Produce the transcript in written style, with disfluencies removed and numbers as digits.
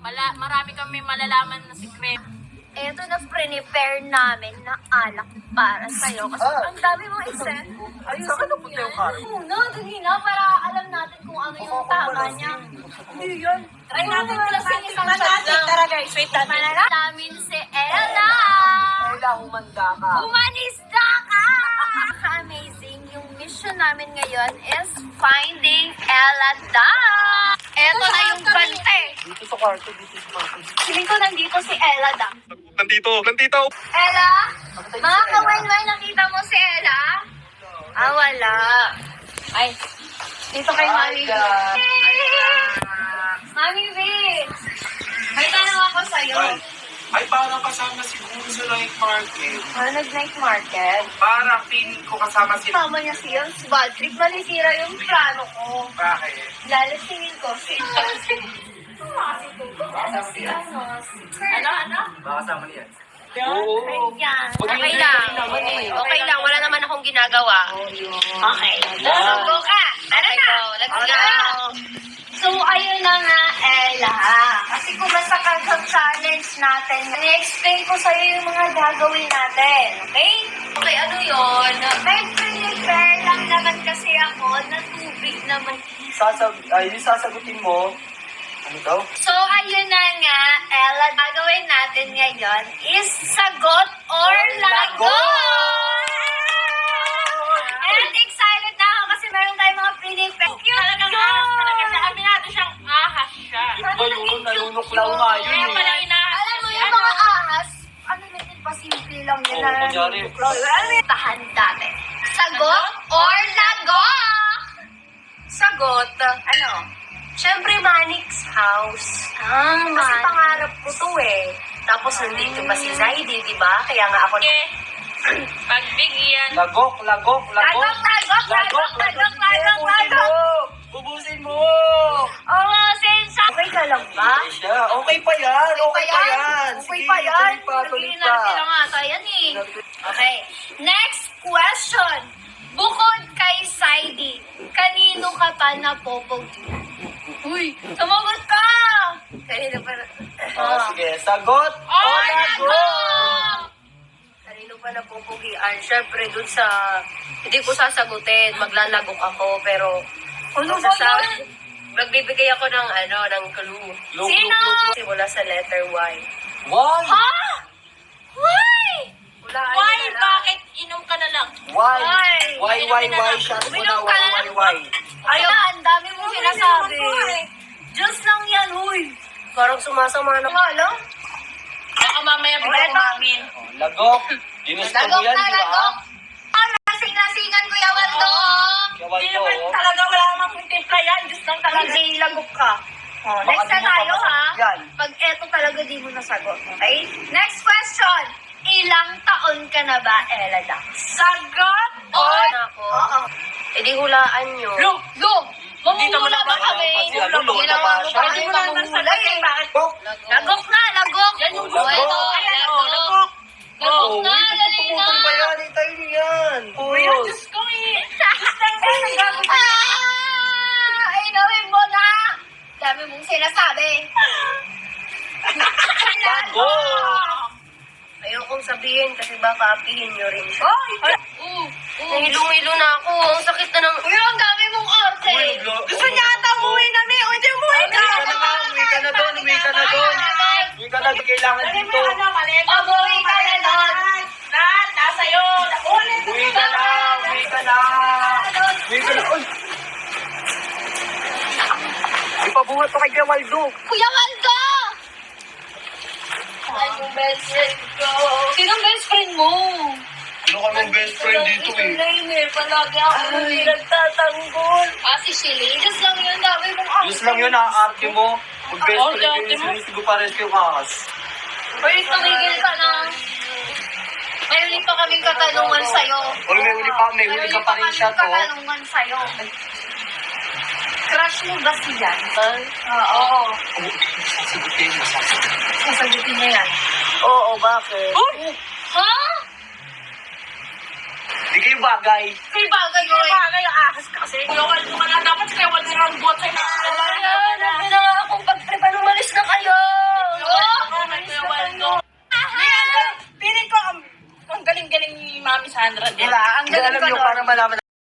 Marami kami malalaman na sikreto. Ito na prepare namin na alak para sa'yo. Kasi ang dami mong isend. Ayun, Saan na punta yung karin? Muna, dali na, para alam natin kung ano yung tama niya. Hindi yun. Try natin Wala lang isang natin. shot lang. Tara guys, wait natin. Mananap namin si Ella. Ella, humanda ka. Humanista ka! Amazing. Yung mission namin ngayon is finding Ella Dang. Ito na yung bante. Dito sa kwarto, dito sa kwarto. Feeling ko nandito si Ella Dang. Nandito. Ella? Mga kawain-wain, nakita mo si Ella? Ah, wala. Ay, dito kay Mami V. Mami V! May tanong ako sa'yo. Ay, parang kasama siguro sa night market. Ano nag-night market? Parang feeling ko kasama si... Tama niya siya, si Bad Trip, malisira yung plano ko. Bakit? Lalisingin ko si... Ano? Baka kasama niya. Ayan. Okay lang. Okay lang, wala naman akong ginagawa. Okay. Go ka! Tara na! Let's go. So, ayun na nga, Ella. Kasi kung basta ka sa challenge natin, i-explain ko sa'yo yung mga gagawin natin. Okay? Okay, ano yun? May prepare lang naman kasi ako na tubig naman. Yung sasagutin mo, ano daw? So, ayun na nga, Ella. Gagawin natin ngayon is sagot or lagot! And excited na ako kasi meron tayong mga prepare. Talagang ahas talaga siya. Aminado siyang ahas siya. Ito ba yun? Nanunuklaw nga yun Kaya eh. pala inahas. Alam mo si yung mga ahas, ano natin pa simple lang yun. Oo, kunyari. Alam mo yung tahan dati. Sagot or lagot? Sagot. Ano? Siyempre, Manik's house. Kasi pangarap ko to eh. Tapos nandito pa si Zaidi, di ba? Kaya nga ako... Pagbigyan. Lagok. Lagok! Ubusin mo! Oo, sensa! Okay ka lang ba? Okay siya. Okay pa yan. Okay pa yan. Okay Sige, pa yan. tuloy pa. Lang ata yan eh. Okay. Next question. Bukod kay Saidi, kanino ka pa napopogi? Uy, sumagot ka! Kanino pa na... Sige, sagot o lagot? Kanino pa napupugian? Siyempre, dun sa... Hindi ko sasagutin. Maglalagok ako, pero... Ano ba yan? Magbibigay ako ng ng clue. Sino? Simula sa letter Y. Why? Ha? Why? Wala, Why? na lang. Bakit? Inom ka na lang. Why? Why? Why? Shots mo na. Uminom ka na. Why? Ayun, ang dami mong sinasabi. Diyos lang yan, huy. Parang sumasama na. Nga lang? Baka mamaya bigyan ko mamin. Lagok. Ginusto mo yan, di ba? lagok. Lasing-lasingan, Kuya Waldo. Kawal Hindi ko. naman talaga wala namang kung timpla yan. Diyos lang talaga. Hindi, lagok ka. Oh, Baka next na di mo tayo, pa ha? masagot yan. Pag eto talaga di mo nasagot, okay? Next question. Ilang taon ka na ba, Ella Dang? Sagot or... Oo. E di hulaan nyo. Go! Mamumula ba kami? Kasi ano, lola ba siya? Pwede mo mamumula eh. Lagok. Lagok na, lagok! Yan yung Lagok. gusto. Ayan, lagok. Lagok Oh, na, uy, dali na! puputol pa yan. Itay niyo yan. Uy, ang Diyos ko eh. Ay, gawin mo na! Dami mong sinasabi. Lagok. Ayokong sabihin kasi baka apihin nyo rin siya. Oh! Nahilong-hilo na ako. Ang sakit na ng... Uy, ang dami mong arte! Gusto niya ata umuwi na, Mi. O, hindi umuwi Uwi ka na nga. Uwi ka na doon. Uwi ka na doon. Uwi ka na. Kailangan dito. Umuwi ka na doon! Lahat, nasa yun. Uwi ka na. Uwi ka na. Uwi ka na. Uy. Ipabuhat pa kay Kuya Waldo. Kuya Waldo! Ay, yung best friend ko. Sinong best friend mo? Ano kaming best friend dito eh? Ito palagi ako nagtatanggol. Ah, si Shelly? Diyos lang yun, dami mong arte. Diyos lang yun, arte mo. Pag best Oo, friend arte yun, mo. sinisigo pa rin yung ahas. Uy, tumigil ka na. May uli pa kaming katanungan sa'yo. Uy, may uli ka pa rin siya to. May katanungan sa'yo. Crush mo ba siya? Oo. Sasagutin, masasagutin. Sasagutin niya yan. Oo, bakit? Ha? Di kayo bagay. Kay bagay ko eh. Bagay ang ahas kasi. Kuya Waldo ka na. Dapat si Kuya Waldo ang buhat sa'yo. Ayan, nabi na akong pag-tripan, umalis na kayo. galing ni Mami Sandra din. Diba? Ang Hindi, galing alam ko nyo, nun. para malaman